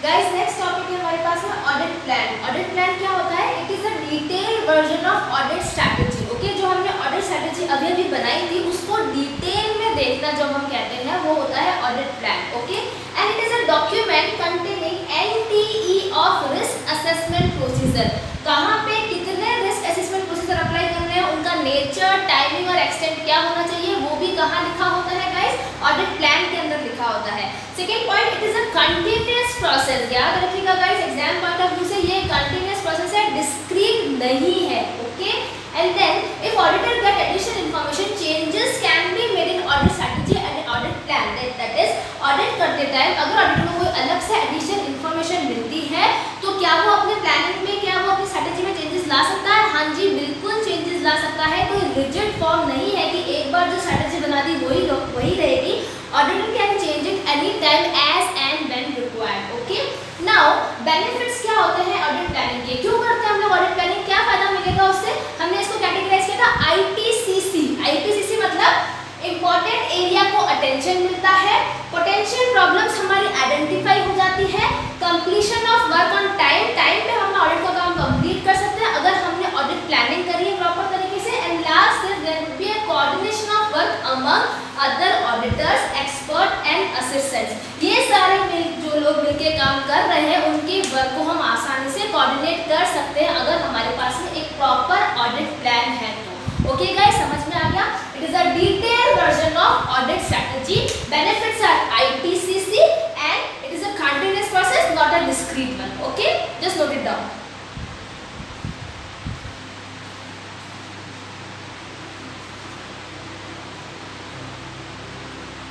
Guys next topic है हमारे पास में ऑडिट प्लान। ऑडिट प्लान क्या होता है? It is a detail version of audit strategy. Okay, जो हमने ऑडिट स्ट्रैटेजी अभी अभी बनाई थी उसको डिटेल में देखना जब हम कहते हैं वो होता है audit plan. Okay, and it is a document containing NTE of risk assessment procedure. कहाँ पे कितने रिस्क असेसमेंट प्रोसीजर अप्लाई करने हैं, उनका नेचर, टाइमिंग और एक्सटेंट क्या होना चाहिए, वो भी कहाँ लिखा होता है गाइस? ऑडिट प्लान के अंदर लिखा होता है। Second point, it is a continuous process. याद रखिएगा guys, exam point of view से ये कंटिन्यूअस प्रोसेस है, डिस्क्रीट नहीं है। Okay, and then if auditor get additional information, changes can be made in audit strategy and audit plan. That is audit करते time अगर auditor को कोई अलग से एडिशनल इंफॉर्मेशन मिलती है तो क्या वो अपने प्लानिंग में, क्या वो अपनी स्ट्रैटेजी में चेंजेस ला सकता है? हाँ जी, बिल्कुल चेंजेस ला सकता है। कोई रिजिड फॉर्म नहीं है कि एक बार जो स्ट्रैटेजी बना दी वही रहेगी। Auditor can change it anytime as and when required. Okay. Now benefits क्या होते हैं ऑडिट प्लानिंग के? क्यों करते हैं हम लोग ऑडिट प्लानिंग? क्या फायदा मिलेगा उससे? हमने इसको कैटेगराइज किया था ITCC। ITCC मतलब इम्पोर्टेंट एरिया को अटेंशन मिलता है, पोटेंशियल प्रॉब्लम्स हमारी आइडेंटिफाई हो जाती है, completion of work on time, time पे हम ऑडिट का काम कंप्लीट कर सकते हैं अगर हमने ऑडिट प्लानिंग करी है प्रॉपर तरीके से। And last there will be a coordination of work among other auditors, expert and assistants. ये सारे जो लोग मिलके काम कर रहे हैं उनके वर्क को हम आसानी से कोऑर्डिनेट कर सकते हैं अगर हमारे पास में एक प्रॉपर ऑडिट प्लान है तो। ओके गाइस, समझ में आ गया? It is a detail version of audit strategy. Benefits are ITCC and it is a continuous process, not a discrete one. Okay, just note it down.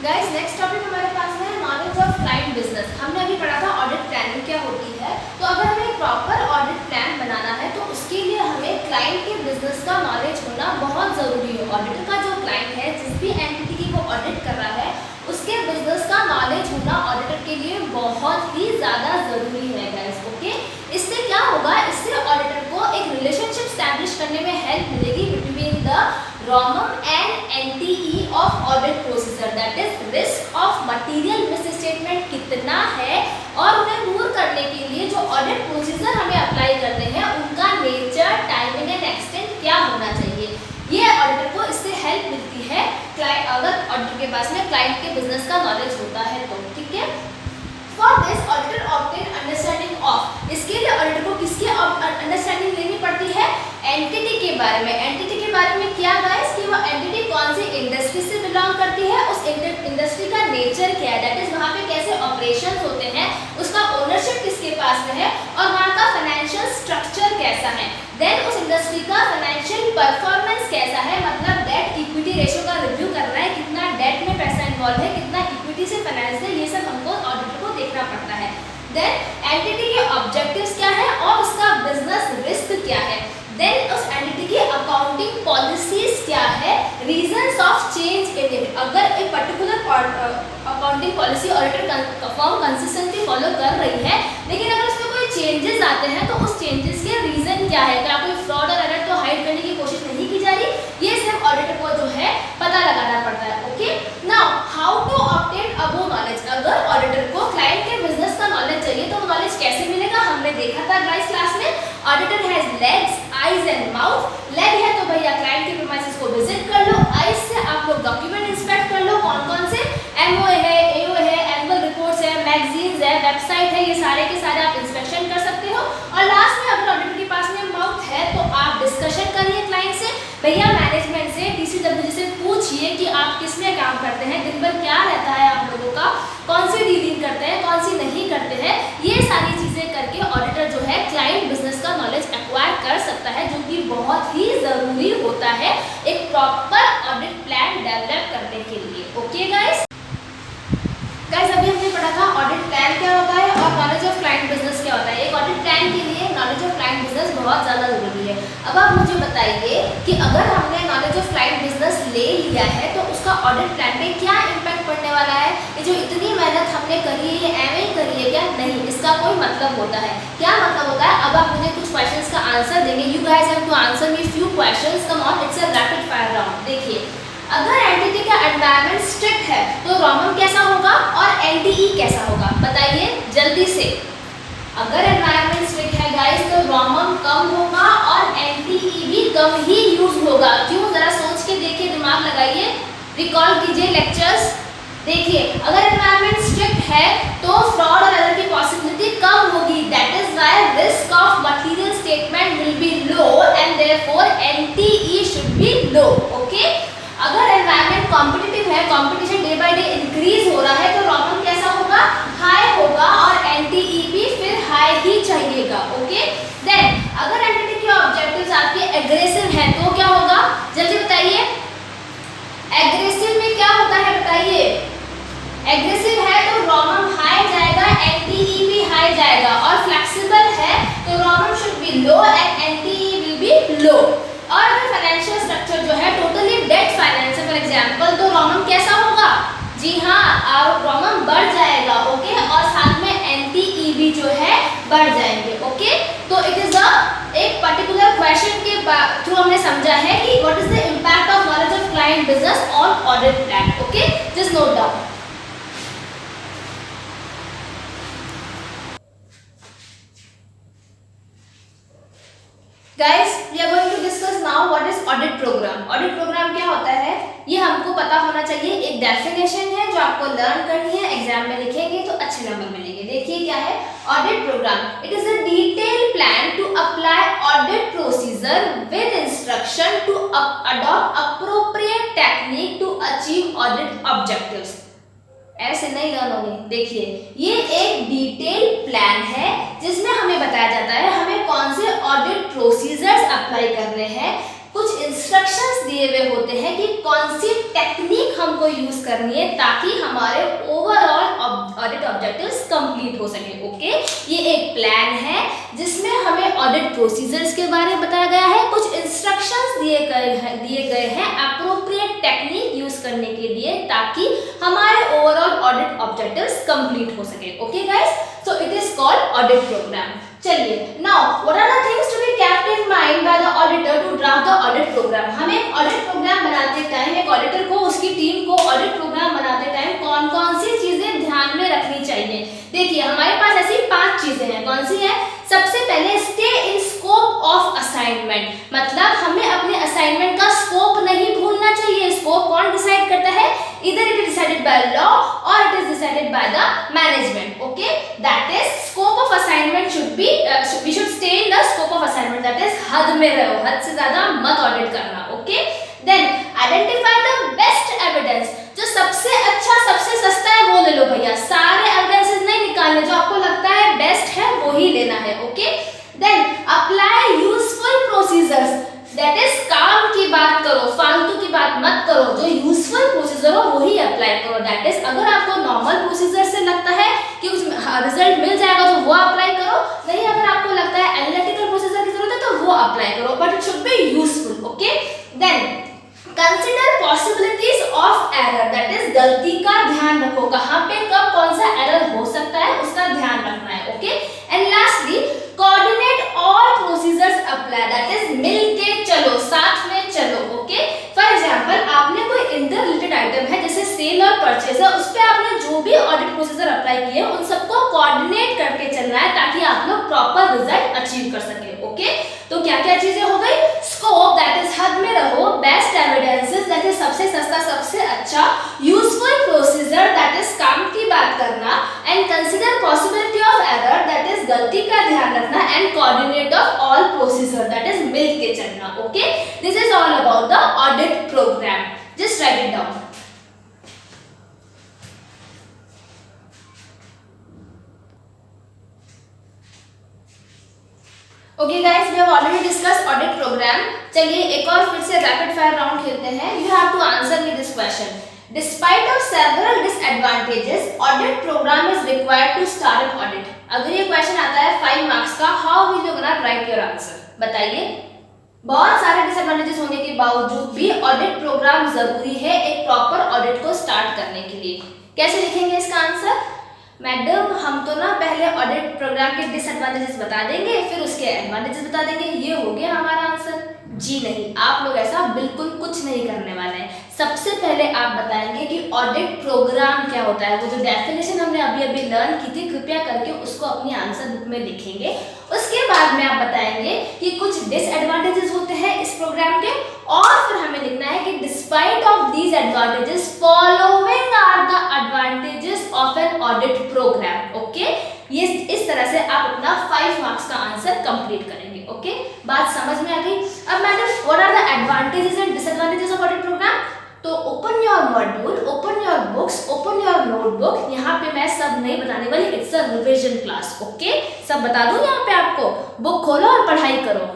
Guys next topic हमारे पास है knowledge of client business. हमने अभी पढ़ा था audit planning क्या होती है। तो अगर हमें प्रॉपर ऑडिट प्लान बनाना है तो उसके लिए हमें क्लाइंट के बिजनेस का नॉलेज होना बहुत ज़रूरी है। ऑडिटर का जो क्लाइंट है, जिस भी एंटिटी की वो ऑडिट कर रहा है, उसके बिजनेस का नॉलेज होना ऑडिटर के लिए बहुत ही ज़्यादा ज़रूरी है गाइस। ओके, इससे क्या होगा? इससे ऑडिटर को एक रिलेशनशिप स्टैब्लिश करने में हेल्प मिलेगी between the ROMM and NTE of audit procedure. That is risk of material misstatement कितना है और उन्हें दूर करने के लिए जो ऑडिट प्रोसीजर हमें अप्लाई करने हैं उनका नेचर, टाइमिंग एंड एक्सटेंट क्या होना चाहिए। ये ऑडिटर को इससे हेल्प मिलती है अगर ऑडिटर के पास में क्लाइंट के बिजनेस का नॉलेज होता है तो। ठीक है, for this auditor obtain understanding of. इसके लिए ऑडिटर को किसकी अंडरस्टैंडिंग लेनी पड़ती है? एंटिटी के बारे में। एंटिटी के बारे में क्या गाइस? कि वो एंटिटी कौन सी इंडस्ट्री से बिलोंग करती है, उस इंडस्ट्री का नेचर क्या है, दैट इज वहाँ पे कैसे ऑपरेशंस होते हैं, उसका ओनरशिप किसके पास में है और वहाँ का फाइनेंशियल स्ट्रक्चर कैसा है। देन उस इंडस्ट्री का फाइनेंशियल परफॉर्मेंस कैसा है, मतलब डेट इक्विटी रेशियो का रिव्यू करना है, कितना डेट में पैसा इन्वॉल्व है, कितना इक्विटी से फाइनेंस है, ये सब हमको ऑडिटर को देखना पड़ता है। देन एंटिटी के ऑब्जेक्टिव्स क्या है और उसका बिजनेस रिस्क क्या है। देन उस एंटिटी की अकाउंटिंग पॉलिसीज क्या है, reasons of change in it. अगर एक particular accounting policy auditor firm consistently follow कर रही है लेकिन अगर उसमें कोई चेंजेस आते हैं तो उस चेंजेस के रीजन क्या है, क्या कोई फ्रॉड और एरर तो हाइड करने की कोशिश नहीं की जा रही, ये सब ऑडिटर को जो है पता लगाना पड़ता है। Okay, now how to obtain above knowledge. अगर ऑडिटर को क्लाइंट के बिजनेस का नॉलेज चाहिए तो वो नॉलेज कैसे मिलेगा? हमने देखा था गाइस क्लास में, auditor has legs, eyes and mouth. Leg है तो भैया क्लाइंट के प्रीमाइसेस को विजिट कर लो, आईज से आप लोग डॉक्यूमेंट इंस्पेक्ट कर लो, कौन कौन से MOA है, AO है, एनुअल रिपोर्ट्स है, मैगजीन्स है, वेबसाइट है, ये सारे के सारे आप इंस्पेक्शन कर सकते हो। और लास्ट में अगर ऑडिटर के पास में माउथ है तो आप डिस्कशन करिए क्लाइंट से, भैया मैनेजमेंट से, TCWG से पूछिए कि आप किस में काम करते हैं, दिन भर क्या रहता है आप लोगों का, कौन सी डीलिंग करते हैं, कौन सी नहीं करते हैं। ये सारी चीज़ें करके ऑडिटर जो है क्लाइंट बिजनेस का नॉलेज एक्वायर कर सकता है, जो कि बहुत ही ज़रूरी होता है एक प्रॉपर ऑडिट प्लान डेवलप करने के लिए। ओके गाइस, अभी हमने पढ़ा था ऑडिट प्लान क्या होता है और नॉलेज ऑफ क्लाइंट बिजनेस क्या होता है। एक ऑडिट प्लान के लिए नॉलेज ऑफ क्लाइंट बिजनेस बहुत ज़्यादा ज़रूरी है। अब आप मुझे बताइए कि अगर हमने नॉलेज ऑफ क्लाइंट बिजनेस ले लिया है तो उसका ऑडिट प्लान पे क्या इम्पैक्ट पड़ने वाला है। ये जो इतनी मेहनत हमने करी है ये एवं ही करी है क्या? नहीं, इसका कोई मतलब होता है। क्या मतलब होता है? अब आप मुझे कुछ क्वेश्चंस का आंसर देंगे। You guys have to answer me few questions. Come on, it's a rapid fire round. देखिए, अगर एंटिटी का एनवायरनमेंट स्ट्रिक्ट है तो ROMM कैसा होगा और NTE कैसा होगा, बताइए जल्दी से। अगर एनवायरमेंट स्ट्रिक्ट है गाइस तो रॉमम कम होगा और एनटीई भी कम ही यूज होगा। क्यों, जरा सोच के देखिए, दिमाग लगाइए, रिकॉल कीजिए लेक्चर्स। देखिए अगर एनवायरमेंट स्ट्रिक्ट है तो फ्रॉड और एरर की पॉसिबिलिटी कम होगी, that is why risk of material statement will be low and therefore NTE should be low. Okay, अगर एनवायरमेंट कॉम्पिटिटिव है, competition day by day increase हो रहा है तो रॉमम कैसा होगा, हाई होगा और एनटीई भी फिर हाई ही चाहिएगा। ओके, देन अगर एंटिटी के ऑब्जेक्टिव्स आपके एग्रेसिव हैं तो क्या होगा, जल्दी बताइए। एग्रेसिव में क्या होता है बताइए, एग्रेसिव है तो रॉमम हाई जाएगा, एनटीई भी हाई जाएगा, और फ्लेक्सिबल है तो ROMM should be low and NTE will be low. और अगर फाइनेंशियल स्ट्रक्चर जो है टोटली डेट फाइनेंस है फॉर एग्जांपल, तो रॉमम कैसा होगा, जी हाँ रॉमम बढ़ जाएगा। ओके, और साथ में एनटीई भी जो है बढ़ जाएंगे। ओके, तो इट इज एक पर्टिकुलर क्वेश्चन के थ्रू हमने समझा है कि what is the impact of knowledge of client business on audit plan. Okay, just note down. Guys, we are going to discuss now what is audit program. Audit program क्या होता है, ये हमको पता होना चाहिए। एक डेफिनेशन है जो आपको लर्न करनी है, एग्जाम में लिखेंगे तो अच्छे नंबर मिलेंगे। देखिए क्या है audit program, it is a detail plan to apply audit procedure with instruction to adopt appropriate technique to achieve audit objectives. ऐसे नहीं लर्न होंगे। देखिए ये एक डिटेल प्लान है जिसमें हमें बताया जाता है हमें कौन से ऑडिट प्रोसीजर्स अप्लाई करने हैं, कुछ इंस्ट्रक्शंस दिए हुए होते हैं कि कौन सी टेक्निक हमको यूज करनी है ताकि हमारे ओवरऑल ऑडिट ऑब्जेक्टिव्स कंप्लीट हो सके। ओके, ये एक प्लान है जिसमें हमें ऑडिट प्रोसीजर्स के बारे में बताया गया है, कुछ इंस्ट्रक्शंस दिए गए हैं अप्रोप्रिएट टेक्निक यूज करने के लिए ताकि हमारे ओवरऑल ऑडिट ऑब्जेक्टिव्स कंप्लीट हो सके। Okay guys, so it is called audit program. चलिए now what are the things to be kept in mind by the auditor to draft the audit program. हमें एक ऑडिट प्रोग्राम बनाते time, एक auditor को उसकी team को audit program बनाते time कौन कौन सी चीजें ध्यान में रखनी चाहिए। देखिए हमारे पास ऐसी 5 चीजें हैं। कौन सी है, सबसे पहले stay in scope of assignment, मतलब हमें अपने असाइनमेंट का स्कोप नहीं भूलना चाहिए। स्कोप कौन डिसाइड करता है, इधर it is decided by law और it is decided by the management. Okay, that is scope of assignment should be we should stay in the scope of assignment, that is हद में रहो, हद से ज्यादा मत ऑडिट करना। Okay, then identify the best evidence, जो सबसे अच्छा सबसे सस्ता है वो ले लो भैया, सारे एविडेंसेस नहीं निकालने, जो आपको लगता है बेस्ट है वो ही लेना है। Okay, then apply useful procedures, that is काम की बात करो, फालतू की बात मत करो, जो यूजफुल प्रोसीजर हो वही अप्लाई करो। दैट इज अगर आपको नॉर्मल प्रोसीजर से लगता है कि कुछ रिजल्ट मिल जाएगा तो वो अप्लाई करो, नहीं अगर आपको लगता है एनालिटिकल प्रोसीजर की जरूरत है तो वो अप्लाई करो, but it should be useful. Okay, then consider possibilities of error, that is गलती का ध्यान रखो, कहां पे कब कौन सा एरर हो सकता है उसका ध्यान रखना है। Okay, and lastly coordinate all procedures apply, that is मिल के चलो, साथ में चलो। ओके, फॉर एग्जांपल आपने कोई इंटर रिलेटेड आइटम है जैसे सेल और परचेज है, उस पे आपने जो भी ऑडिट प्रोसीजर अप्लाई किए उन सबको कोऑर्डिनेट करके चलना है ताकि आप लोग प्रॉपर रिजल्ट अचीव कर सके। ओके, तो क्या क्या चीजें हो गई, स्कोप दैट इज हद में रहो, बेस्ट एविडेंसेस दैट इज सबसे सस्ता सबसे अच्छा, यूजफुल प्रोसीजर दैट इज काम की बात करना, and consider possibility of error that is गलती का ध्यान रखना, and coordinate of all procedure that is मिल के चलना। Okay, this is all about the audit program, just write it down. Okay guys, we have already discussed audit program. चलिए एक और फिर से रैपिड फायर राउंड खेलते हैं। You have to answer me this question, despite of several disadvantages audit program is required to start an audit. अगर ये question आता है 5 मार्क्स का, how will you gonna write your answer, बताइए। बहुत सारे डिसएडवांटेजेस होने के बावजूद भी ऑडिट प्रोग्राम जरूरी है एक प्रॉपर ऑडिट को स्टार्ट करने के लिए। कैसे लिखेंगे इसका आंसर, मैडम हम तो ना पहले ऑडिट प्रोग्राम के डिसएडवांटेजेस बता देंगे फिर उसके एडवांटेजेस बता देंगे, ये हो गया हमारा आंसर। जी नहीं, आप लोग ऐसा बिल्कुल कुछ नहीं करने वाले हैं। सबसे पहले आप बताएंगे कि ऑडिट प्रोग्राम क्या होता है। वो जो डेफिनेशन हमने अभी अभी लर्न की थी, कृपया करके उसको अपनी आंसर बुक में लिखेंगे। उसके बाद में आप बताएंगे कि कुछ डिसएडवांटेजेस होते हैं इस प्रोग्राम के, और फिर हमें लिखना है कि despite of these advantages following are the advantages of an audit program. Okay, ये इस तरह से आप अपना 5 मार्क्स का आंसर कंप्लीट करेंगे। ओके, बात समझ में आ गई। अब madam, what are the advantages and disadvantages of audit program? तो open your module, open your books, open your notebook. यहाँ पे मैं सब नहीं बताने वाली, it's a revision class. Okay, सब बता दूं यहाँ पे आपको। बुक खोलो और पढ़ाई करो।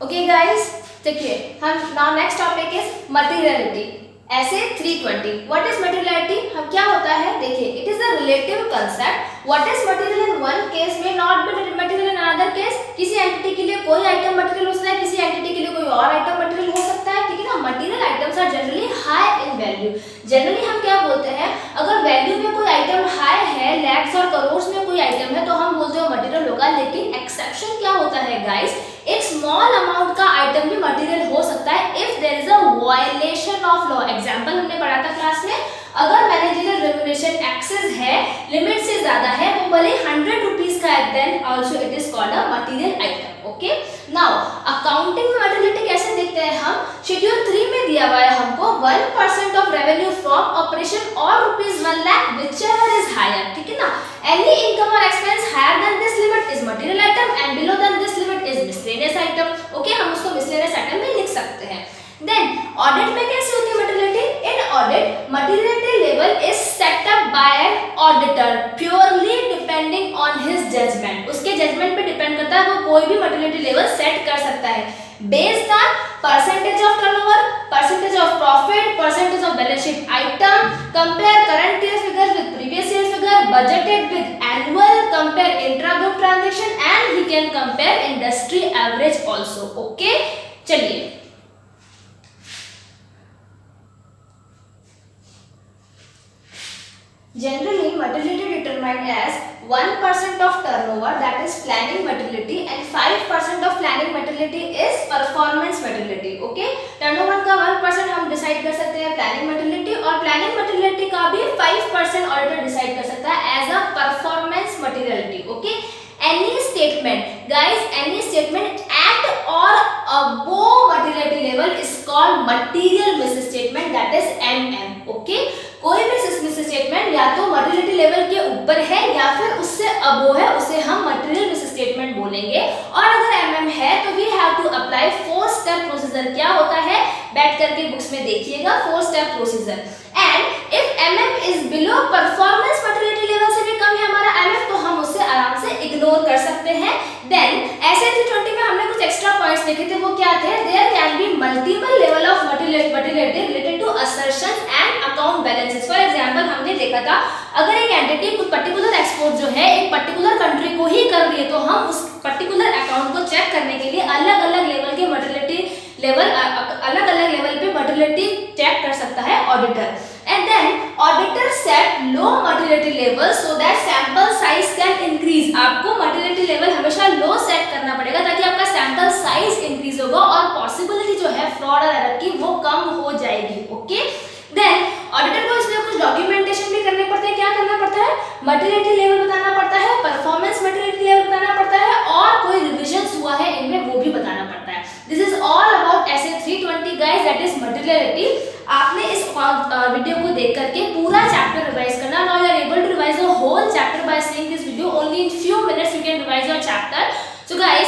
ओके गाइस, देखिए हम now next topic is materiality. ऐसे 320 व्हाट इज मटेरियलिटी? हम क्या होता है, देखिए it is a relative concept. What is material in one case में not be material in another case. किसी एंटिटी के लिए कोई आइटम मटेरियल हो सकता है, किसी एंटिटी के लिए कोई और आइटम मटेरियल हो सकता है। ठीक है ना, material items are generally high in value. Generally हम क्या बोलते हैं, अगर वैल्यू में कोई आइटम हाई है, लैक्स और करोड़ में कोई आइटम है, तो हम बोलते हैं मटेरियल होगा। लेकिन एक्सेप्शन क्या होता है गाइस, एक स्मॉल अमाउंट का आइटम भी मटेरियल हो सकता है if there is a violation of law. Example हमने पढ़ा था क्लास में, अगर मैनेजरियल रेम्युनरेशन एक्सेस है, लिमिट से ज्यादा है, वो भले 100 रुपीस का है, then also it is called a material item. Okay, now accounting में मटेरियलिटी कैसे देखते हैं हम? शेड्यूल 3 में दिया हुआ है हमको 1% ऑफ रेवेन्यू फ्रॉम ऑपरेशन और ₹1 लाख व्हिचएवर इज हायर। ठीक है ना, एनी इनकम और expense higher than this limit is material item and below than this limit is miscellaneous item. Okay, हम उसको मिसलेनियस आइटम में लिख सकते हैं। देन ऑडिट में कैसे होती है materiality? In audit materiality level is set up by an auditor purely depending on his judgement. उसके जजमेंट पे डिपेंड करता है, वो कोई भी मटेरियलिटी लेवल सेट कर सकता है based on percentage of turnover, percentage of profit, percentage of balance sheet item, compare current year figures with previous year figure, budgeted with annual, compare intra group transaction and he can compare industry average also. Okay, चलिए generally materiality determined as 1% of turnover, that is planning materiality, and 5% of planning materiality is performance materiality. Okay, turnover का 1% हम decide कर सकते हैं planning materiality, और planning materiality का भी 5% auditor decide कर सकता है as a performance materiality. Okay, any statement guys, any statement at or above materiality level is called material misstatement, that is MM. Okay, कोई भी मिसस्टेटमेंट या तो मटेरियलिटी लेवल के ऊपर है या फिर उससे अबोव है, उसे हम मटेरियल मिसस्टेटमेंट बोलेंगे। और अगर एमएम है तो we have to apply 4 step procedure. क्या होता है, बैठ करके बुक्स में देखिएगा 4 step procedure. And if MM is below performance materiality level से भी कम है हमारा एमएफ, तो हम उसे आराम से इग्नोर कर सकते हैं। देन ऐसे 320 में हमने कुछ एक्स्ट्रा पॉइंट्स देखे थे, वो क्या थे? There can be multiple level of materiality related to assertions and account balances. For example हमने देखा था, अगर एक एंटिटी कुछ पर्टिकुलर एक्सपोर्ट जो है एक पर्टिकुलर कंट्री को ही कर रही है, तो हम उस पर्टिकुलर अकाउंट को चेक करने के लिए अलग-अलग लेवल के मटेरियलिटी लेवल, अलग-अलग लेवल पे मटेरियलिटी चेक कर सकता है auditor. And then auditor set low materiality level so that sample size can increase. आपको मटेरियलिटी लेवल हमेशा लो सेट करना पड़ेगा ताकि आपका सैंपल साइज इंक्रीज होगा और पॉसिबिलिटी जो है फ्रॉड और एरर की वो कम हो जाएगी। ओके, देन ऑडिटर को इसमें कुछ डॉक्यूमेंटेशन भी करने पड़ते हैं। क्या करना पड़ता है? मटेरियलिटी लेवल बताना पड़ता है, परफॉर्मेंस मटेरियलिटी लेवल बताना पड़ता है, और कोई रिविजन्स हुआ है इनमें वो भी बताना पड़ता है। दिस इज ऑल अबाउट ऐसे 320 गाइस, दैट इज मटेरियलिटी। आपने इस वीडियो को देख करके पूरा चैप्टर रिवाइज करना। Now you are able to revise the whole chapter by seeing this video. Only in few minutes you can revise your chapter. So guys,